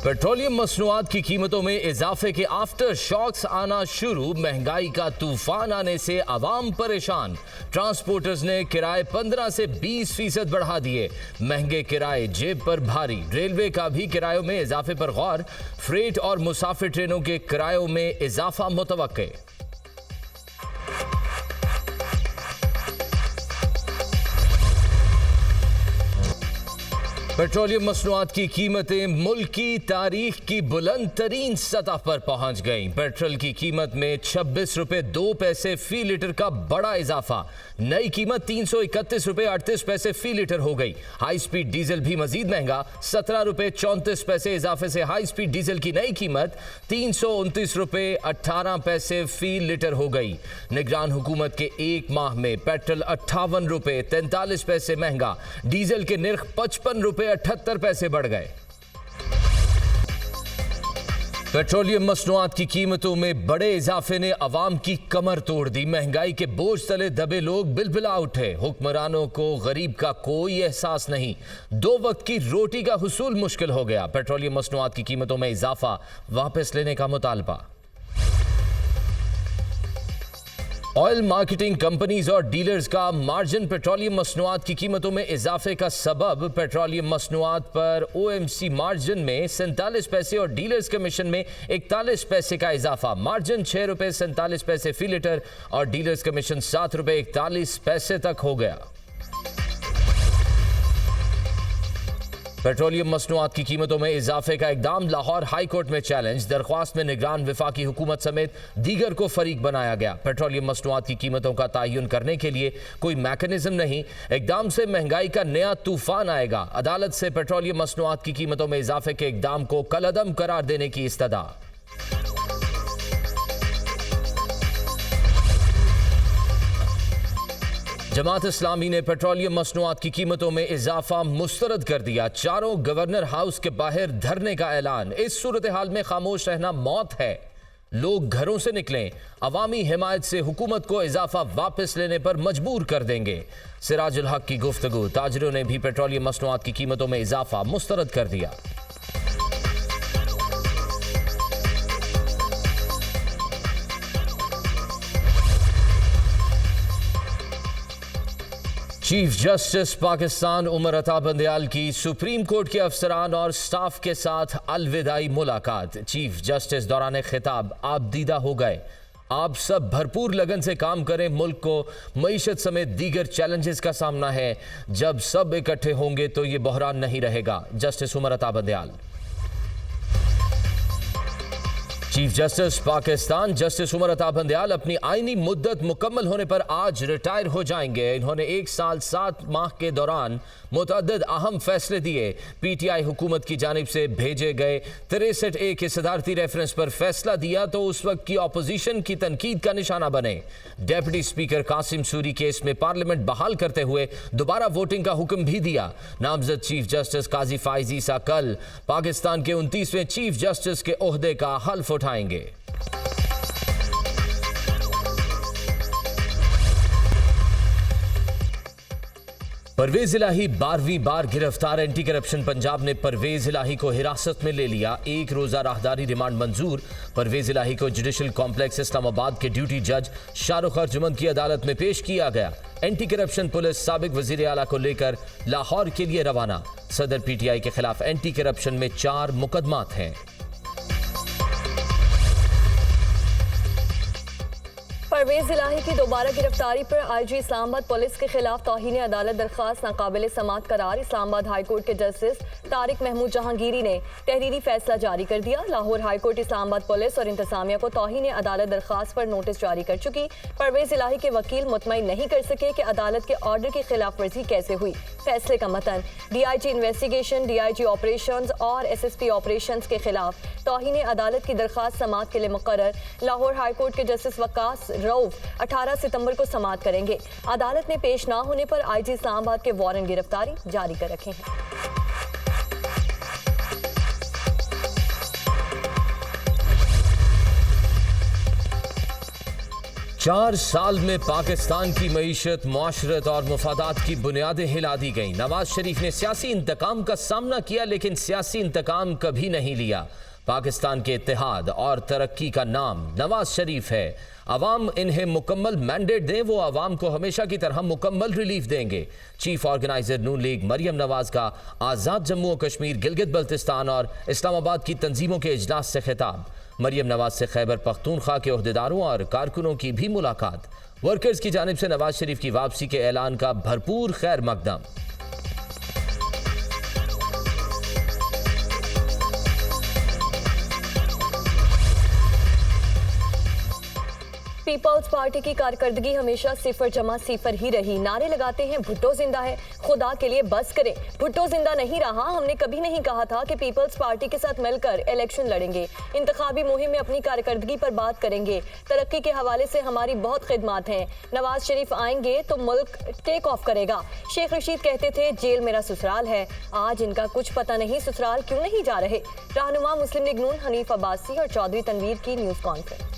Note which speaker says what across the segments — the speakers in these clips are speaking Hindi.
Speaker 1: पेट्रोलियम मसनूआत की कीमतों में इजाफे के आफ्टर शॉक्स आना शुरू। महंगाई का तूफान आने से आवाम परेशान। ट्रांसपोर्टर्स ने किराए 15 से 20% बढ़ा दिए। महंगे किराए जेब पर भारी। रेलवे का भी किरायों में इजाफे पर गौर। फ्रेट और मुसाफिर ट्रेनों के किरायों में इजाफा मुतवक्के। पेट्रोलियम मसनूआत की कीमतें मुल्क की तारीख की बुलंद तरीन सतह पर पहुंच गईं। पेट्रोल की कीमत में 26 रुपए 2 पैसे फी लीटर का बड़ा इजाफा। नई कीमत 331 रुपए 38 पैसे फी लीटर हो गई। हाई स्पीड डीजल भी मजीद महंगा। 17 रुपए 34 पैसे इजाफे से हाई स्पीड डीजल की नई कीमत 329 रुपए 18 पैसे फी लीटर हो गई। निगरान हुकूमत के एक माह में पेट्रोल 58 रुपए 43 पैसे महंगा। डीजल के निर्ख 55 रुपए 78 पैसे बढ़ गए। पेट्रोलियम मसनूआत की कीमतों में बड़े इजाफे ने अवाम की कमर तोड़ दी। महंगाई के बोझ तले दबे लोग बिलबिला उठे। हुक्मरानों को गरीब का कोई एहसास नहीं। 2 वक्त की रोटी का हुसूल मुश्किल हो गया। पेट्रोलियम मसनूआत की कीमतों में इजाफा वापस लेने का मुतालबा। ऑयल मार्केटिंग कंपनीज और डीलर्स का मार्जिन पेट्रोलियम मसनूआत की कीमतों में इजाफे का सबब। पेट्रोलियम मसनूआत पर ओएमसी मार्जिन में 47 पैसे और डीलर्स कमीशन में 41 पैसे का इजाफा। मार्जिन 6 रुपए 47 पैसे फी लीटर और डीलर्स कमीशन 7 रुपए 41 पैसे तक हो गया। पेट्रोलियम मसनूआत की कीमतों में इजाफे का इकदाम लाहौर हाई कोर्ट में चैलेंज। दरख्वास्त में निगरान वफाकी हुकूमत समेत दीगर को फरीक बनाया गया। पेट्रोलियम मसनूआत की कीमतों का तयन करने के लिए कोई मैकेनिज्म नहीं। इकदाम से महंगाई का नया तूफान आएगा। अदालत से पेट्रोलियम मसनूआत की कीमतों में इजाफे के इकदाम को कलअदम करार देने की इस्तदा। जमात इस्लामी ने पेट्रोलियम मसनूआत की कीमतों में इजाफा मुस्तरद कर दिया। चारों गवर्नर हाउस के बाहर धरने का ऐलान। इस सूरत हाल में खामोश रहना मौत है। लोग घरों से निकलें। अवामी हिमायत से हुकूमत को इजाफा वापस लेने पर मजबूर कर देंगे। सिराजुल हक की गुफ्तगू। ताजरों ने भी पेट्रोलियम मसनूआत की कीमतों में इजाफा मुस्तरद कर दिया। चीफ जस्टिस पाकिस्तान उमर अता बंदयाल की सुप्रीम कोर्ट के अफसरान और स्टाफ के साथ अलविदाई मुलाकात। चीफ जस्टिस दौरान खिताब आप दीदा हो गए। आप सब भरपूर लगन से काम करें। मुल्क को मईशत समेत दीगर चैलेंजेस का सामना है। जब सब इकट्ठे होंगे तो ये बहरान नहीं रहेगा। Justice Umar Ata Bandial. Chief justice Pakistan justice Umar Ata Bandial अपनी आईनी मुद्दत मुकम्मल होने पर आज रिटायर हो जाएंगे। इन्होंने 1 साल 7 माह के दौरान मुतअद्दिद अहम फैसले दिए। पीटीआई हुकूमत की जानिब से भेजे गए 63A के सदारती रेफरेंस पर फैसला दिया तो उस वक्त की अपोजिशन की तनकीद का निशाना बने। Deputy speaker Qasim Suri case में पार्लियामेंट बहाल करते हुए दोबारा वोटिंग का हुक्म भी दिया। नामजद चीफ जस्टिस काजी फाइज ईसा कल पाकिस्तान के 29वें चीफ जस्टिस के ओहदे का हल्फ उठाएंगे। परवेज इलाही 12वीं बार गिरफ्तार। एंटी करप्शन पंजाब ने परवेज इलाही को हिरासत में ले लिया। 1 रोजा राहदारी रिमांड मंजूर। परवेज इलाही को जुडिशल कॉम्प्लेक्स इस्लामाबाद के ड्यूटी जज शाहरुख अर्जुमंद की अदालत में पेश किया गया। एंटी करप्शन पुलिस साबिक वजीर आला को लेकर लाहौर के लिए रवाना। सदर पीटीआई के खिलाफ एंटी करप्शन में 4 मुकदमात हैं।
Speaker 2: परवेज इलाही की दोबारा गिरफ्तारी पर आईजी इस्लामाबाद पुलिस के खिलाफ तौहीन अदालत दरख्वास्त नाकाबिल समात करार। इस्लामाबाद हाई कोर्ट के जस्टिस तारिक महमूद जहांगीरी ने तहरीरी फैसला जारी कर दिया। Lahore high court Islamabad police और इंतजामिया को तौहीन अदालत दरख्वास्त पर नोटिस जारी कर चुकी। परवेज इलाही के वकील मुतमईन नहीं कर सके कि अदालत के ऑर्डर की खिलाफ वर्जी कैसे हुई। फैसले का मतन डीआईजी इन्वेस्टिगेशन, डीआईजी ऑपरेशंस और एसएसपी ऑपरेशंस के खिलाफ तौहीन अदालत की दरख्वास्त समात के लिए मुकर्रर। लाहौर हाई कोर्ट के जस्टिस वकास रऊफ 18 सितंबर को समात करेंगे। अदालत ने पेश ना होने पर आईजी इस्लामाबाद के वारंट गिरफ्तारी जारी कर रखे हैं।
Speaker 1: 4 साल में पाकिस्तान की मईशत, मुआशरत और मुफादात की बुनियादें हिला दी गईं। नवाज शरीफ ने सियासी इंतकाम का सामना किया, लेकिन सियासी इंतकाम कभी नहीं लिया। पाकिस्तान के इत्तेहाद और तरक्की का नाम नवाज शरीफ है। अवाम इन्हें मुकम्मल मैंडेट दें, वो अवाम को हमेशा की तरह मुकम्मल रिलीफ देंगे। चीफ ऑर्गेनाइजर नून लीग मरियम नवाज का आज़ाद जम्मू और कश्मीर, गिलगित बल्तिस्तान और इस्लामाबाद की तंजीमों के इजलास से खिताब। मरियम नवाज से खैबर पख्तूनख्वा के ओहदेदारों और कारकुनों की भी मुलाकात। वर्कर्स की जानिब से नवाज शरीफ की वापसी के ऐलान का भरपूर खैर मकदम।
Speaker 2: पीपल्स पार्टी की कारकर्दगी हमेशा सिफर जमा सिफर ही रही। नारे लगाते हैं भुट्टो जिंदा है, खुदा के लिए बस करें। भुट्टो जिंदा नहीं रहा। हमने कभी नहीं कहा था कि पीपल्स पार्टी के साथ मिलकर इलेक्शन लड़ेंगे। इंतखाबी मुहिम में अपनी कारकर्दगी पर बात करेंगे। तरक्की के हवाले से हमारी बहुत खिदमत हैं। नवाज शरीफ आएंगे तो मुल्क टेक ऑफ करेगा। शेख रशीद कहते थे जेल मेरा ससुराल है। आज इनका कुछ पता नहीं ससुराल क्यों नहीं जा रहे। रहनुमा मुस्लिम लीग नून हनीफ अब्बासी और चौधरी तनवीर की न्यूज कॉन्फ्रेंस।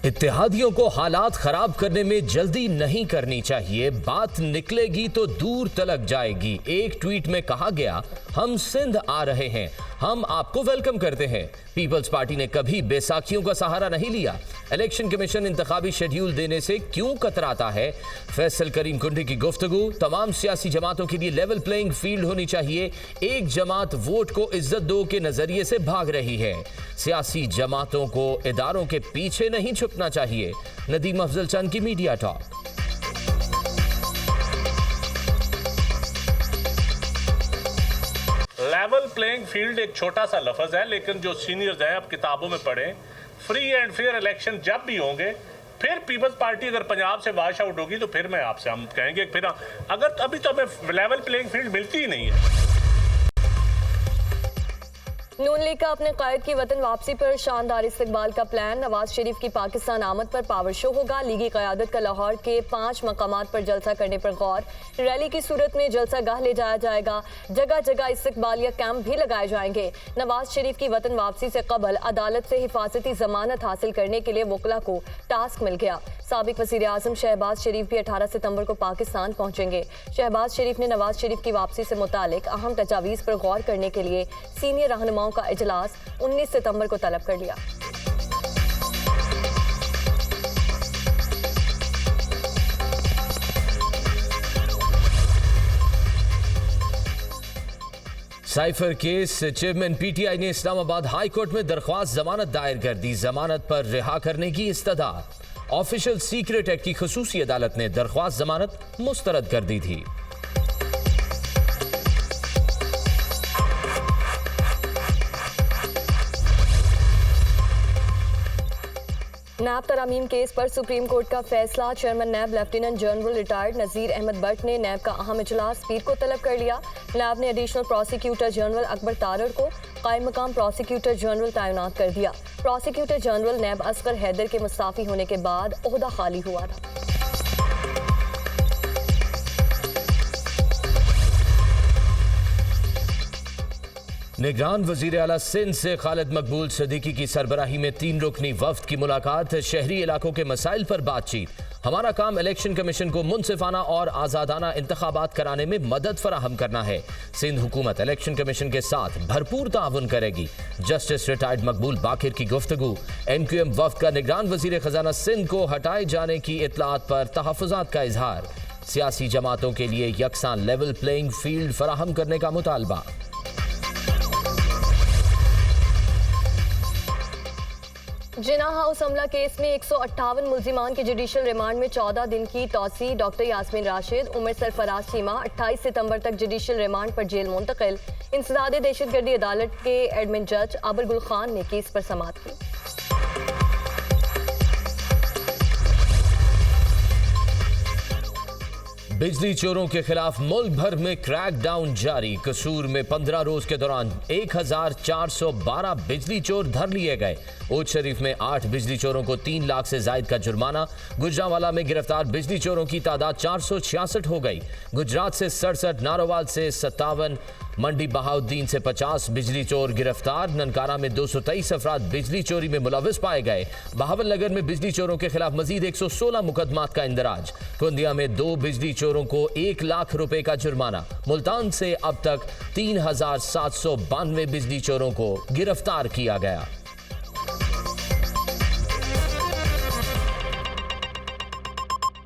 Speaker 1: इत्तेहादियों को हालात खराब करने में जल्दी नहीं करनी चाहिए। बात निकलेगी तो दूर तलक जाएगी। एक ट्वीट में कहा गया, हम सिंध आ रहे हैं, हम आपको वेलकम करते हैं। पीपल्स पार्टी ने कभी बैसाखियों का सहारा नहीं लिया। इलेक्शन कमीशन इंतखाबी शेड्यूल देने से क्यों कतराता है? फैसल करीम कुंडी की गुफ्तगू। तमाम सियासी जमातों के लिए लेवल प्लेइंग फील्ड होनी चाहिए। एक जमात वोट को इज्जत दो के नजरिए से भाग रही है। सियासी जमातों को इदारों के पीछे नहीं छुपना चाहिए। नदीम अफजल चंद की media talk.
Speaker 3: Level playing field एक छोटा सा लफ्ज है, लेकिन जो सीनियर्स हैं आप किताबों में पढ़ें, फ्री एंड फेयर इलेक्शन जब भी होंगे, फिर पीपल्स पार्टी अगर पंजाब से वॉश आउट होगी तो फिर मैं आपसे हम कहेंगे फिर अगर अभी तो हमें लेवल प्लेइंग फील्ड मिलती ही नहीं है।
Speaker 2: नून लीग का अपने कायद की वतन वापसी पर शानदार इस्तकबाल का प्लान। नवाज शरीफ की पाकिस्तान आमद पर पावर शो होगा। लीगी क़यादत का लाहौर के 5 मकामात पर जलसा करने पर गौर। रैली की सूरत में जलसा गाह ले जाया जाएगा। जगह जगह इस्तकबालिया कैंप भी लगाए जाएंगे। नवाज शरीफ की वतन वापसी से कबल अदालत से हिफाजती जमानत हासिल करने के लिए वकला को टास्क मिल गया। साबिक वज़ीर आज़म शहबाज शरीफ भी 18 सितंबर को पाकिस्तान पहुंचेंगे। शहबाज शरीफ ने नवाज शरीफ की वापसी से मुतालिक अहम तजावीज़ पर गौर करने के लिए सीनियर रहनुमाओं का इजलास 19 सितंबर को तलब कर लिया।
Speaker 1: साइफर केस चेयरमैन पीटीआई ने इस्लामाबाद हाई कोर्ट में दरख्वास्त जमानत दायर कर दी। जमानत पर रिहा करने की इस्तदा। ऑफिशियल सीक्रेट एक्ट की खुसूसी अदालत ने दरख्वास्त जमानत मुस्तरद कर दी थी।
Speaker 2: नैब तरामीम केस पर सुप्रीम कोर्ट का फैसला। चेयरमैन नैब लेफ्टिनेंट जनरल रिटायर्ड नज़ीर अहमद भट्ट ने नैब का अहम इजलास पीर को तलब कर लिया। नैब ने additional prosecutor general Akbar Tarar को कायम मकाम प्रोसिक्यूटर जनरल तैनात कर दिया। प्रोसिक्यूटर जनरल नैब असगर हैदर के मुस्ताफी होने के बाद ओहदा खाली हुआ था।
Speaker 1: निगरान वजीर आला सिंध से खालिद मकबूल सदीकी की सरबराही में 3 रुकनी वफ्द की मुलाकात। शहरी इलाकों के मसाइल पर बातचीत। हमारा काम इलेक्शन कमीशन को मुनसिफाना और आज़ादाना इंतखाबात कराने में मदद फराहम करना है। सिंध हुकूमत इलेक्शन कमीशन के साथ भरपूर ताउन करेगी। जस्टिस रिटायर्ड मकबूल बाकिर की गुफ्तगू। NQM वफ्द का निगरान वजीर खजाना सिंध को हटाए जाने की इतलात पर तहफ़्फ़ुज़ात का इजहार। सियासी जमातों के लिए यकसां लेवल प्लेइंग फील्ड फराहम करने का मुतालबा।
Speaker 2: जिना हाउस हमला केस में 158 मुल्जिमान के जुडिशल रिमांड में 14 दिन की तौसी। डॉक्टर यास्मीन राशिद, उमर सरफराज चीमा 28 सितंबर तक जुडिशल रिमांड पर जेल मुंतकिल। इंसदाद दहशतगर्दी अदालत के एडमिन जज आबर गुल खान ने केस पर समाअत की।
Speaker 1: बिजली चोरों के खिलाफ मुल्क भर में क्रैकडाउन जारी। कसूर में 15 रोज के दौरान 1412 बिजली चोर धर लिए गए। ऊट शरीफ में 8 बिजली चोरों को 3 लाख से जायद का जुर्माना। गुजरांवाला में गिरफ्तार बिजली चोरों की तादाद 466 हो गई। गुजरात से 67, नारोवाल से 57, मंडी बहाउद्दीन से 50 बिजली चोर गिरफ्तार। ननकाना में 223 अफराद बिजली चोरी में मुलविस पाए गए। बहावलनगर में बिजली चोरों के खिलाफ मजीद 116 मुकदमात का इंदराज। कुंदिया में 2 बिजली चोरों को 1 लाख रुपए का जुर्माना। मुल्तान से अब तक 3792 बिजली चोरों को गिरफ्तार किया गया।